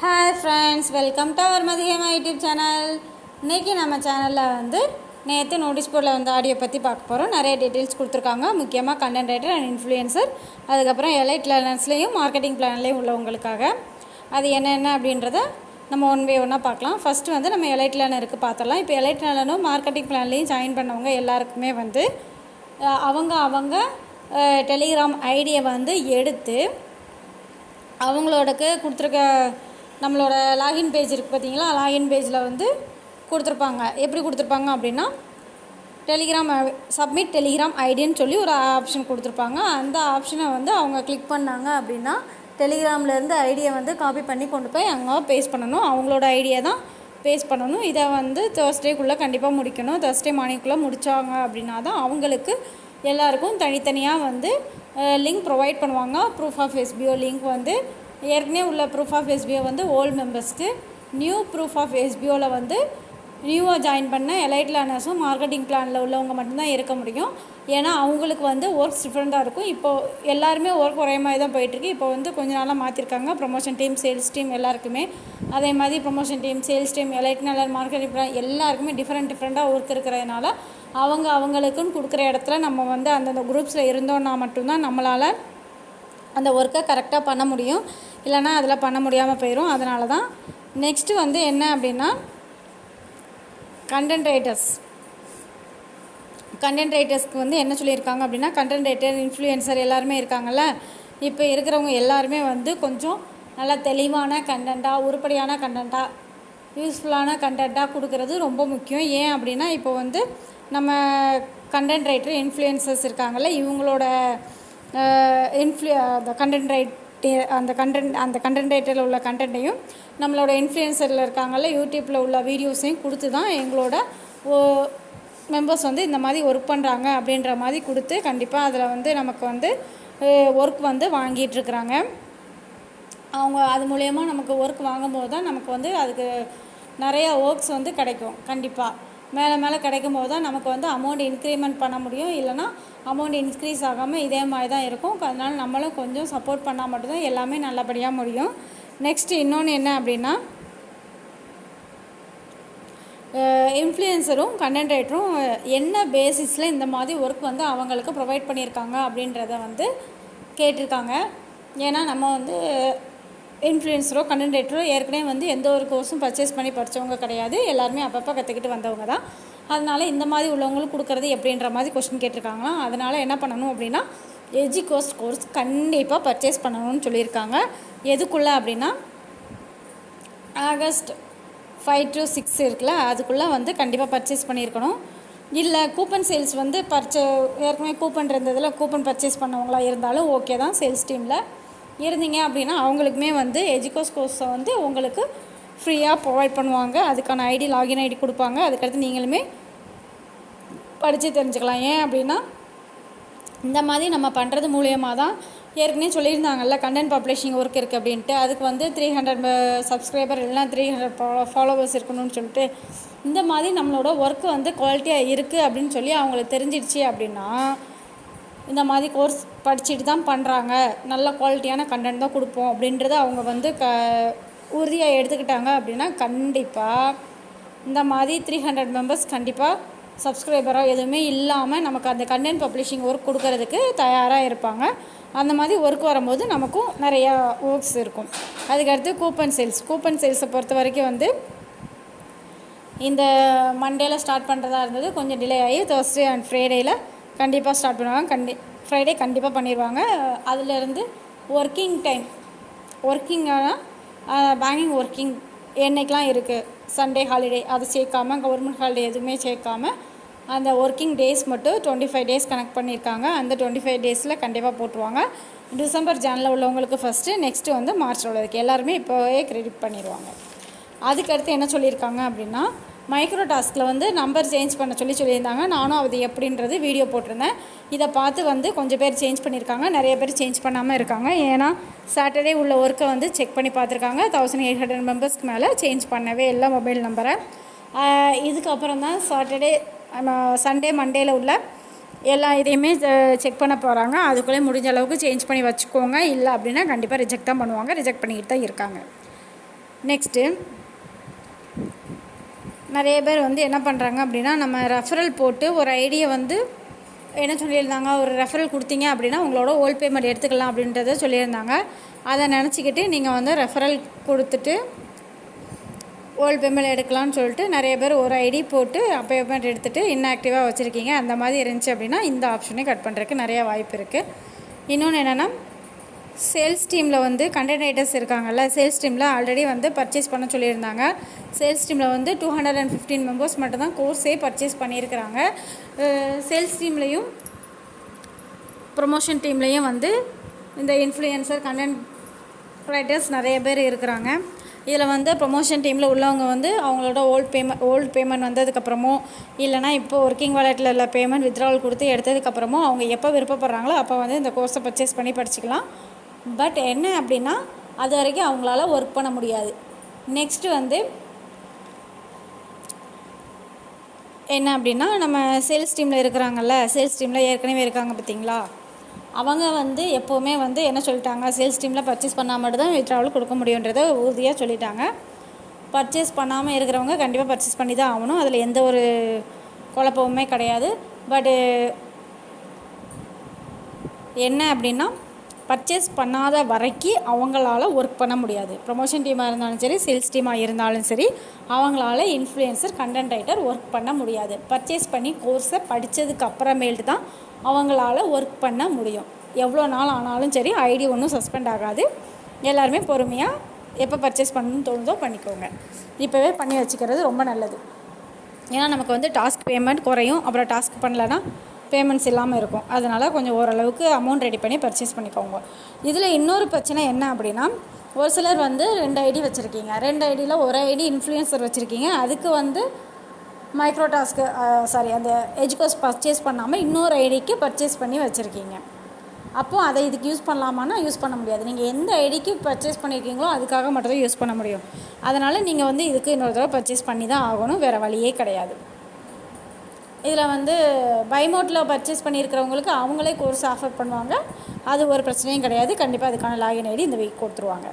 Hi friends, welcome to our மதியம் YouTube channel. இன்றைக்கி நம்ம சேனலில் நேற்று நோட்டீஸ் போர்டில் ஆடியோ பற்றி பார்க்க போகிறோம். நிறைய டீட்டெயில்ஸ் கொடுத்துருக்காங்க. முக்கியமாக கண்டென்ட் ரைட்டர் அண்ட் இன்ஃப்ளூயன்சர், அதுக்கப்புறம் எலைட் லேர்னர்ஸ்லேயும் மார்க்கெட்டிங் பிளான்லேயும் உள்ளவங்களுக்காக அது என்னென்ன அப்படின்றத நம்ம ஒன் பை ஒன்னாக பார்க்கலாம். ஃபஸ்ட்டு நம்ம எலைட் லேர்னருக்கு பார்த்துடலாம். இப்போ எலைட் லேர்னரும் மார்க்கெட்டிங் பிளான்லேயும் ஜாயின் பண்ணவங்க எல்லாருக்குமே அவங்க டெலிகிராம் ஐடியை எடுத்து அவங்களோடக்கு கொடுத்துருக்க நம்மளோட லாகின் பேஜ் இருக்குது பார்த்தீங்களா, லாகின் பேஜில் கொடுத்துருப்பாங்க. எப்படி கொடுத்துருப்பாங்க அப்படின்னா, டெலிகிராம் சப்மிட் டெலிகிராம் ஐடின்னு சொல்லி ஒரு ஆப்ஷன் கொடுத்துருப்பாங்க. அந்த ஆப்ஷனை அவங்க கிளிக் பண்ணாங்க அப்படின்னா டெலிகிராம்லேருந்து ஐடியை காப்பி பண்ணி கொண்டு போய் அங்கே பேஸ்ட் பண்ணணும். அவங்களோட ஐடியை தான் பேஸ்ட் பண்ணணும். இதை தேர்ஸ்டேக்குள்ளே கண்டிப்பாக முடிக்கணும். தேர்ஸ்டே மார்னிங்குள்ளே முடித்தாங்க அப்படின்னா தான் அவங்களுக்கு எல்லாருக்கும் தனித்தனியாக லிங்க் ப்ரொவைட் பண்ணுவாங்க. ப்ரூஃப் ஆஃப் எஸ்பிஓ லிங்க் ஏற்கனவே உள்ள ப்ரூஃப் ஆஃப் எஸ்பிஓ ஓல்டு மெம்பர்ஸ்க்கு, நியூ ப்ரூஃப் ஆஃப் எஸ்பிஓவில் நியூவாக ஜாயின் பண்ண எலைட் லேர்னர்ஸும் மார்க்கெட்டிங் பிளானில் உள்ளவங்க மட்டும்தான் இருக்க முடியும். ஏன்னா அவங்களுக்கு ஒர்க்ஸ் டிஃப்ரெண்ட்டாக இருக்கும். இப்போது எல்லாருமே ஒர்க் ஒரே மாதிரி தான் போயிட்டுருக்கு. இப்போ கொஞ்ச நாளாக மாற்றிருக்காங்க. ப்ரொமோஷன் டீம், சேல்ஸ் டீம் எல்லாருக்குமே அதே மாதிரி promotion team, sales team, elite learner, marketing plan எல்லாருக்குமே டிஃப்ரெண்ட்டாக ஒர்க் இருக்கிறதுனால அவங்களுக்குன்னு கொடுக்குற இடத்துல நம்ம அந்தந்த குரூப்ஸில் இருந்தோன்னா மட்டும்தான் நம்மளால் அந்த ஒர்க்கை கரெக்டாக பண்ண முடியும். இல்லைனா அதில் பண்ண முடியாமல் போயிடும். அதனால தான் நெக்ஸ்ட்டு என்ன அப்படின்னா, கண்டென்ட் ரைட்டர்ஸ்க்கு என்ன சொல்லியிருக்காங்க அப்படின்னா, கண்டென்ட் ரைட்டர், இன்ஃப்ளூயன்சர் எல்லாருமே இருக்காங்கள்ல. இப்போ இருக்கிறவங்க எல்லாருமே கொஞ்சம் நல்லா தெளிவான கண்டென்ட்டாக, உருப்படியான கண்டென்ட்டாக, யூஸ்ஃபுல்லான கண்டென்ட்டாக கொடுக்கறது ரொம்ப முக்கியம். ஏன் அப்படின்னா, இப்போ நம்ம கண்டென்ட் ரைட்டர், இன்ஃப்ளூயன்சர்ஸ் இருக்காங்கள்ல, இவங்களோட அந்த கண்டென்ட் ரைட்டரில் உள்ள கண்டென்ட்டையும் நம்மளோட இன்ஃப்ளூயன்சரில் இருக்காங்கள்ல, யூடியூப்பில் உள்ள வீடியோஸையும் கொடுத்து தான் எங்களோட மெம்பர்ஸ் இந்த மாதிரி ஒர்க் பண்ணுறாங்க அப்படின்ற மாதிரி கொடுத்து கண்டிப்பாக அதில் நமக்கு ஒர்க் வாங்கிட்டுருக்குறாங்க. அவங்க அது மூலயமா நமக்கு ஒர்க் வாங்கும்போது தான் நமக்கு அதுக்கு நிறையா ஒர்க்ஸ் கிடைக்கும். கண்டிப்பாக மேலே கிடைக்கும் போது தான் நமக்கு அமௌண்ட் இன்க்ரிமெண்ட் பண்ண முடியும். இல்லைனா அமௌண்ட் இன்க்ரீஸ் ஆகாமல் இதே மாதிரி தான் இருக்கும். அதனால் நம்மளும் கொஞ்சம் சப்போர்ட் பண்ணால் மட்டும்தான் எல்லாமே நல்லபடியாக முடியும். நெக்ஸ்ட்டு இன்னொன்று என்ன அப்படின்னா, இன்ஃப்ளூயன்சரும் கண்டென்ட் ரைட்டரும் என்ன பேசிஸில் இந்த மாதிரி ஒர்க் அவங்களுக்கு ப்ரொவைட் பண்ணியிருக்காங்க அப்படின்றத கேட்டிருக்காங்க. ஏன்னா நம்ம இன்ஃப்ளூயன்சரோ கண்டென்ட் ரைட்டரோ ஏற்கனவே எந்த ஒரு கோர்ஸும் பர்ச்சேஸ் பண்ணி படித்தவங்க கிடையாது. எல்லாருமே அப்பப்போ கற்றுக்கிட்டு வந்தவங்க தான். அதனால் இந்த மாதிரி உள்ளவங்களுக்கு கொடுக்குறது எப்படின்ற மாதிரி கொஸ்டின் கேட்டிருக்காங்களாம். அதனால் என்ன பண்ணணும் அப்படின்னா, எஜிகோஸ் கோர்ஸ் கண்டிப்பாக பர்ச்சேஸ் பண்ணணும்னு சொல்லியிருக்காங்க. எதுக்குள்ளே அப்படின்னா, ஆகஸ்ட் 5 to 6 இருக்குல்ல, அதுக்குள்ளே கண்டிப்பாக பர்ச்சேஸ் பண்ணியிருக்கணும். இல்லை கூப்பன் சேல்ஸ் ஏற்கனவே கூப்பன் இருந்ததில் கூப்பன் பர்ச்சேஸ் பண்ணவங்களாக இருந்தாலும் ஓகே தான். சேல்ஸ் டீமில் இருந்தீங்க அப்படின்னா அவங்களுக்குமே எஜிகோஸ் கோர்ஸை உங்களுக்கு ஃப்ரீயாக ப்ரொவைட் பண்ணுவாங்க. அதுக்கான ஐடி, லாகின் ஐடி கொடுப்பாங்க. அதுக்கடுத்து நீங்களுமே படித்து தெரிஞ்சுக்கலாம். ஏன் அப்படின்னா, இந்த மாதிரி நம்ம பண்ணுறது மூலியமாக தான் ஏற்கனவே சொல்லியிருந்தாங்கல்ல, கண்டென்ட் பப்ளிஷிங் ஒர்க் இருக்குது அப்படின்ட்டு. அதுக்கு 300 சப்ஸ்கிரைபர் இல்லைனா 300 ஃபாலோவர்ஸ் இருக்கணும்னு சொல்லிட்டு இந்த மாதிரி நம்மளோட ஒர்க்கு குவாலிட்டியாக இருக்குது அப்படின்னு சொல்லி அவங்களுக்கு தெரிஞ்சிடுச்சு அப்படின்னா, இந்த மாதிரி கோர்ஸ் படிச்சுட்டு தான் பண்ணுறாங்க, நல்ல குவாலிட்டியான கண்டென்ட் தான் கொடுப்போம் அப்படின்றத அவங்க உறுதியாக எடுத்துக்கிட்டாங்க அப்படின்னா கண்டிப்பாக இந்த மாதிரி 300 மெம்பர்ஸ் கண்டிப்பாக சப்ஸ்கிரைபரோ எதுவுமே இல்லாமல் நமக்கு அந்த கண்டென்ட் பப்ளிஷிங் ஒர்க் கொடுக்கறதுக்கு தயாராக இருப்பாங்க. அந்த மாதிரி ஒர்க் வரும்போது நமக்கும் நிறையா ஒர்க்ஸ் இருக்கும். அதுக்கடுத்து கூப்பன் சேல்ஸை பொறுத்த வரைக்கும் இந்த மண்டேயில் ஸ்டார்ட் பண்ணுறதா இருந்தது, கொஞ்சம் டிலே ஆகி தேர்ஸ்டே அண்ட் ஃப்ரைடேயில் கண்டிப்பாக ஸ்டார்ட் பண்ணுவாங்க. ஃப்ரைடே கண்டிப்பாக பண்ணிடுவாங்க. அதிலேருந்து ஒர்க்கிங்கான பேங்கிங் ஒர்க்கிங் என்னைக்கெலாம் இருக்குது, சண்டே ஹாலிடே அதை சேர்க்காமல், கவர்மெண்ட் ஹாலிடே எதுவுமே சேர்க்காமல் அந்த ஒர்க்கிங் டேஸ் மட்டும் 25 டேஸ் கனெக்ட் பண்ணியிருக்காங்க. அந்த 25 டேஸில் கண்டிப்பாக போட்டுருவாங்க. டிசம்பர், ஜானில் உள்ளவங்களுக்கு ஃபஸ்ட்டு, நெக்ஸ்ட்டு மார்ச்சில் உள்ளதுக்கு எல்லாருமே இப்போவே கிரெடிட் பண்ணிடுவாங்க. அதுக்கடுத்து என்ன சொல்லியிருக்காங்க அப்படின்னா, மைக்ரோ டாஸ்கில் நம்பர் சேஞ்ச் பண்ண சொல்லியிருந்தாங்க. நானும் அது எப்படின்றது வீடியோ போட்டிருந்தேன். இதை பார்த்து கொஞ்சம் பேர் சேஞ்ச் பண்ணியிருக்காங்க, நிறைய பேர் சேஞ்ச் பண்ணாமல் இருக்காங்க. ஏன்னா சாட்டர்டே உள்ள ஒர்க்கை செக் பண்ணி பார்த்துருக்காங்க. 1800 மெம்பர்ஸ்க்கு மேலே சேஞ்ச் பண்ணவே இல்லை மொபைல் நம்பரை. இதுக்கப்புறம் தான் சண்டே, மண்டேயில் உள்ள எல்லா இதையுமே செக் பண்ண போகிறாங்க. அதுக்குள்ளே முடிஞ்ச அளவுக்கு சேஞ்ச் பண்ணி வச்சுக்கோங்க. இல்லை அப்படின்னா கண்டிப்பாக ரிஜெக்ட் தான் பண்ணுவாங்க. ரிஜெக்ட் பண்ணிக்கிட்டு தான் இருக்காங்க. நெக்ஸ்ட்டு நிறைய பேர் வந்து என்ன பண்ணுறாங்க அப்படின்னா, நம்ம ரெஃபரல் போட்டு ஒரு ஐடியை வந்து என்ன சொல்லியிருந்தாங்க, ஒரு ரெஃபரல் கொடுத்தீங்க அப்படின்னா உங்களோட ஓல்ட் பேமெண்ட் எடுத்துக்கலாம் அப்படின்றத சொல்லியிருந்தாங்க. அதை நினச்சிக்கிட்டு நீங்கள் வந்து ரெஃபரல் கொடுத்துட்டு ஓல்ட் பேமெண்ட் எடுக்கலாம்னு சொல்லிட்டு நிறைய பேர் ஒரு ஐடி போட்டு பேமெண்ட் எடுத்துகிட்டு இன்ஆக்டிவாக வச்சுருக்கீங்க. அந்த மாதிரி இருந்துச்சு அப்படின்னா இந்த ஆப்ஷனே கட் பண்ணுறதுக்கு நிறையா வாய்ப்பு இருக்குது. இன்னொன்று என்னென்னா, சேல்ஸ் டீமில் வந்து கண்டென்ட் ரைட்டர்ஸ் இருக்காங்கல்ல, சேல்ஸ் டீமில் ஆல்ரெடி வந்து பர்ச்சேஸ் பண்ண சொல்லியிருந்தாங்க. சேல்ஸ் டீமில் வந்து 215 மெம்பர்ஸ் மட்டும்தான் கோர்ஸே பர்ச்சேஸ் பண்ணியிருக்கிறாங்க. சேல்ஸ் டீம்லேயும் ப்ரொமோஷன் டீம்லேயும் வந்து இந்த இன்ஃப்ளூயன்சர் கண்டென்ட் ரைட்டர்ஸ் நிறைய பேர் இருக்கிறாங்க. இதில் வந்து ப்ரொமோஷன் டீமில் உள்ளவங்க வந்து அவங்களோட ஓல்ட் பேமெண்ட் வந்ததுக்கப்புறமோ இல்லைனா இப்போ ஒர்க்கிங் வாலெட்டில் உள்ள பேமெண்ட் வித்ட்ராவல் கொடுத்து எடுத்ததுக்கப்புறமோ அவங்க எப்போ விருப்பப்படுறாங்களோ அப்போ வந்து இந்த கோர்ஸை பர்ச்சேஸ் பண்ணி படிச்சுக்கலாம். பட் என்ன அப்படின்னா, அது வரைக்கும் அவங்களால ஒர்க் பண்ண முடியாது. நெக்ஸ்ட்டு வந்து என்ன அப்படின்னா, நம்ம சேல்ஸ் டீமில் இருக்கிறாங்கல்ல, சேல்ஸ் டீமில் ஏற்கனவே இருக்காங்க பார்த்திங்களா, அவங்க வந்து எப்போவுமே வந்து என்ன சொல்லிட்டாங்க, சேல்ஸ் டீமில் பர்ச்சேஸ் பண்ணால் மட்டும்தான் வித்ட்ராவல் கொடுக்க முடியுன்றதை உறுதியாக சொல்லிட்டாங்க. பர்ச்சேஸ் பண்ணாமல் இருக்கிறவங்க கண்டிப்பாக பர்ச்சேஸ் பண்ணி தான் ஆகணும். அதில் எந்த ஒரு குழப்பமுமே கிடையாது. பட்டு என்ன அப்படின்னா, பர்ச்சேஸ் பண்ணாத வரைக்கும் அவங்களால ஒர்க் பண்ண முடியாது. ப்ரொமோஷன் டீமாக இருந்தாலும் சரி, சேல்ஸ் டீமாக இருந்தாலும் சரி, அவங்களால இன்ஃப்ளூயன்சர் கண்டென்ட் ரைட்டர் ஒர்க் பண்ண முடியாது. பர்ச்சேஸ் பண்ணி கோர்ஸை படித்ததுக்கு அப்புறமேல்ட்டு தான் அவங்களால ஒர்க் பண்ண முடியும். எவ்வளோ நாள் ஆனாலும் சரி, ஐடி ஒன்றும் சஸ்பெண்ட் ஆகாது. எல்லாருமே பொறுமையாக எப்போ பர்ச்சேஸ் பண்ணணும்னு தோணுதோ பண்ணிக்கோங்க. இப்போவே பண்ணி வச்சுக்கிறது ரொம்ப நல்லது. ஏன்னா நமக்கு வந்து டாஸ்க் பேமெண்ட் குறையும், அப்புறம் டாஸ்க் பண்ணலன்னா பேமெண்ட்ஸ் இல்லாமல் இருக்கும். அதனால் கொஞ்சம் ஓரளவுக்கு அமௌண்ட் ரெடி பண்ணி பர்ச்சேஸ் பண்ணிக்கோங்க. இதில் இன்னொரு பிரச்சனை என்ன அப்படின்னா, ஒரு சிலர் வந்து 2 ஐடி வச்சுருக்கீங்க. 2 ஐடியில் ஒரு ஐடி இன்ஃப்ளூயன்சர் வச்சுருக்கீங்க. அதுக்கு வந்து மைக்ரோ டாஸ்க்கு அந்த எஜுகோஸ் பர்ச்சேஸ் பண்ணாமல் இன்னொரு ஐடிக்கு பர்ச்சேஸ் பண்ணி வச்சுருக்கீங்க. அப்போது அதை இதுக்கு யூஸ் பண்ணலாமான்னா யூஸ் பண்ண முடியாது. நீங்கள் எந்த ஐடிக்கு பர்ச்சேஸ் பண்ணியிருக்கீங்களோ அதுக்காக மட்டும்தான் யூஸ் பண்ண முடியும். அதனால் நீங்கள் வந்து இதுக்கு இன்னொரு தடவை பர்ச்சேஸ் பண்ணி தான் ஆகணும், வேறு வழியே கிடையாது. இதில் வந்து பை மோட்டில் பர்ச்சேஸ் பண்ணியிருக்கிறவங்களுக்கு அவங்களே கோர்ஸ் ஆஃபர் பண்ணுவாங்க. அது ஒரு பிரச்சனையும் கிடையாது. கண்டிப்பாக அதுக்கான லாகின் ஐடி இந்த வீக் கொடுத்துருவாங்க.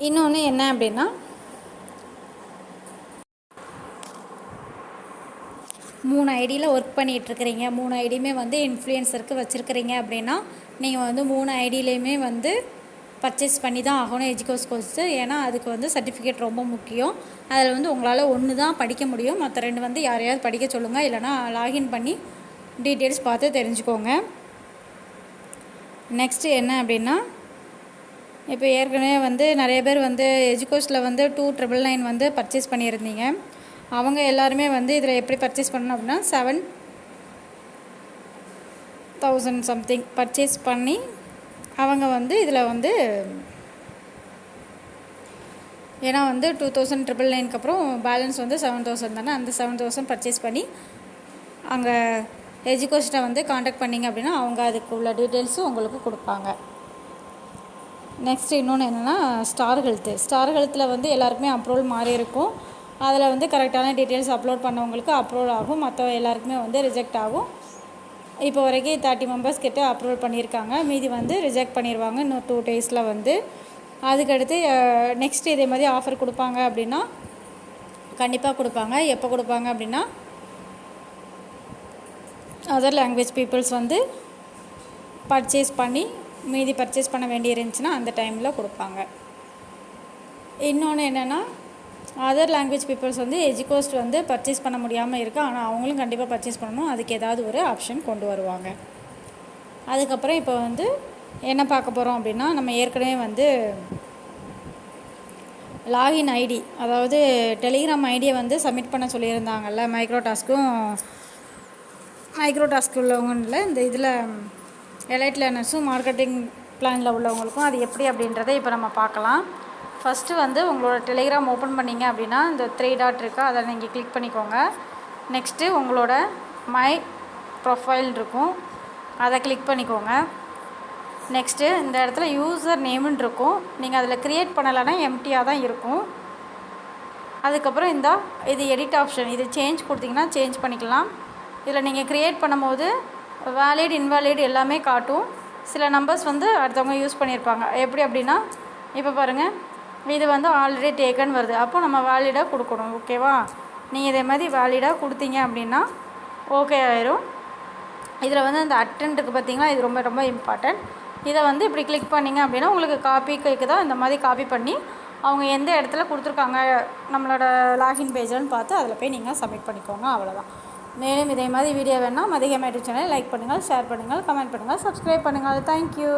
இன்னொன்று என்ன அப்படின்னா, 3 ஐடியில் ஒர்க் பண்ணிகிட்ருக்கிறீங்க, 3 ஐடியுமே வந்து இன்ஃப்ளூயன்சருக்கு வச்சுருக்கிறீங்க அப்படின்னா, நீங்கள் வந்து 3 ஐடியிலையுமே வந்து பர்ச்சேஸ் பண்ணி தான் ஆகணும் எஜுகோஸ் கோர்ஸு. ஏன்னா அதுக்கு வந்து சர்டிஃபிகேட் ரொம்ப முக்கியம். அதில் வந்து உங்களால் 1 தான் படிக்க முடியும், மற்ற 2 வந்து யாரையாவது படிக்க சொல்லுங்கள், இல்லைனா லாகின் பண்ணி டீட்டெயில்ஸ் பார்த்து தெரிஞ்சுக்கோங்க. நெக்ஸ்ட்டு என்ன அப்படின்னா, இப்போ ஏற்கனவே வந்து நிறைய பேர் வந்து எஜுகோஸில் வந்து 299 வந்து பர்ச்சேஸ் பண்ணியிருந்தீங்க. அவங்க எல்லாருமே வந்து இதில் எப்படி பர்ச்சேஸ் பண்ணணும் அப்படின்னா 7,000 சம்திங் பர்ச்சேஸ் பண்ணி அவங்க வந்து இதில் வந்து, ஏன்னா வந்து 2,999 அப்புறம் பேலன்ஸ் வந்து 7,000 தானே, அந்த 7,000 பர்ச்சேஸ் பண்ணி அங்கே எஜுகோஸ்ட்டை வந்து காண்டாக்ட் பண்ணிங்க அப்படின்னா அவங்க அதுக்கு உள்ள டீட்டெயில்ஸும் உங்களுக்கு கொடுப்பாங்க. நெக்ஸ்ட்டு இன்னொன்று என்னென்னா, ஸ்டார் ஹெல்த்தில் வந்து எல்லாருக்குமே அப்ரூவல் மாறி இருக்கும். அதில் வந்து கரெக்டான டீட்டெயில்ஸ் அப்லோட் பண்ணவங்களுக்கு அப்ரூவல் ஆகும், மற்ற எல்லாருக்குமே வந்து ரிஜெக்ட் ஆகும். இப்போ வரைக்கும் 30 மெம்பர்ஸ் கிட்ட அப்ரூவல் பண்ணியிருக்காங்க, மீதி வந்து ரிஜெக்ட் பண்ணிடுவாங்க இன்னும் 2 டேஸில் வந்து. அதுக்கடுத்து நெக்ஸ்ட் இதே மாதிரி ஆஃபர் கொடுப்பாங்க அப்படின்னா கண்டிப்பாக கொடுப்பாங்க. எப்போ கொடுப்பாங்க அப்படின்னா, அதர் லாங்குவேஜ் பீப்புள்ஸ் வந்து பர்ச்சேஸ் பண்ணி மீதி பர்ச்சேஸ் பண்ண வேண்டி இருந்துச்சுன்னா அந்த டைமில் கொடுப்பாங்க. இன்னொன்று என்னென்னா, அதர் லாங்குவேஜ் பீப்புள்ஸ் வந்து எஜுகோஸ்ட் வந்து பர்ச்சேஸ் பண்ண முடியாமல் இருக்குது, ஆனால் அவங்களும் கண்டிப்பாக பர்ச்சேஸ் பண்ணணும். அதுக்கு ஏதாவது ஒரு ஆப்ஷன் கொண்டு வருவாங்க. அதுக்கப்புறம் இப்போ வந்து என்ன பார்க்க போகிறோம் அப்படின்னா, நம்ம ஏற்கனவே வந்து லாகின் ஐடி, அதாவது டெலிகிராம் ஐடியை வந்து சப்மிட் பண்ண சொல்லியிருந்தாங்கல்ல, மைக்ரோ டாஸ்க் உள்ளவங்கள இந்த இதில் எலைட் லேர்னர்ஸும் மார்க்கெட்டிங் பிளானில் உள்ளவங்களுக்கும் அது எப்படி அப்படின்றத இப்போ நம்ம பார்க்கலாம். ஃபஸ்ட்டு வந்து உங்களோட டெலிகிராம் ஓப்பன் பண்ணிங்க அப்படின்னா இந்த 3 டாட் இருக்கா, அதை நீங்கள் கிளிக் பண்ணிக்கோங்க. நெக்ஸ்ட்டு உங்களோட மை ப்ரொஃபைல் இருக்கும், அதை கிளிக் பண்ணிக்கோங்க. நெக்ஸ்ட்டு இந்த இடத்துல யூசர் நேமுன்னு இருக்கும், நீங்கள் அதில் க்ரியேட் பண்ணலைன்னா எம்டியாக தான் இருக்கும். அதுக்கப்புறம் இது எடிட் ஆப்ஷன், இது சேஞ்ச் கொடுத்திங்கன்னா சேஞ்ச் பண்ணிக்கலாம். இதில் நீங்கள் க்ரியேட் பண்ணும்போது வேலிட் இன்வாலிட் எல்லாமே காட்டும். சில நம்பர்ஸ் வந்து அடுத்தவங்க யூஸ் பண்ணியிருப்பாங்க. எப்படி அப்படின்னா, இப்போ பாருங்கள், இது வந்து ஆல்ரெடி டேக்கன் வருது. அப்போ நம்ம வேலிடாக கொடுக்கணும். ஓகேவா? நீங்கள் இதே மாதிரி வேலிடாக கொடுத்தீங்க அப்படின்னா ஓகே ஆயிரும். இதில் வந்து அந்த அட்டென்ட்டுக்கு பார்த்திங்கன்னா இது ரொம்ப ரொம்ப இம்பார்ட்டன்ட். இதை வந்து இப்படி கிளிக் பண்ணிங்க அப்படின்னா உங்களுக்கு காப்பி கேட்குதா, இந்த மாதிரி காப்பி பண்ணி அவங்க எந்த இடத்துல கொடுத்துருக்காங்க நம்மளோட லாகின் பேஜ்னு பார்த்து அதில் போய் நீங்கள் சப்மிட் பண்ணிக்கோங்க. அவ்வளோதான். மேலும் இதே மாதிரி வீடியோ வேணால் மதிகம் யூடியூப் சேனலை லைக் பண்ணுங்கள், ஷேர் பண்ணுங்கள், கமெண்ட் பண்ணுங்கள், சப்ஸ்கிரைப் பண்ணுங்கள். தேங்க்யூ.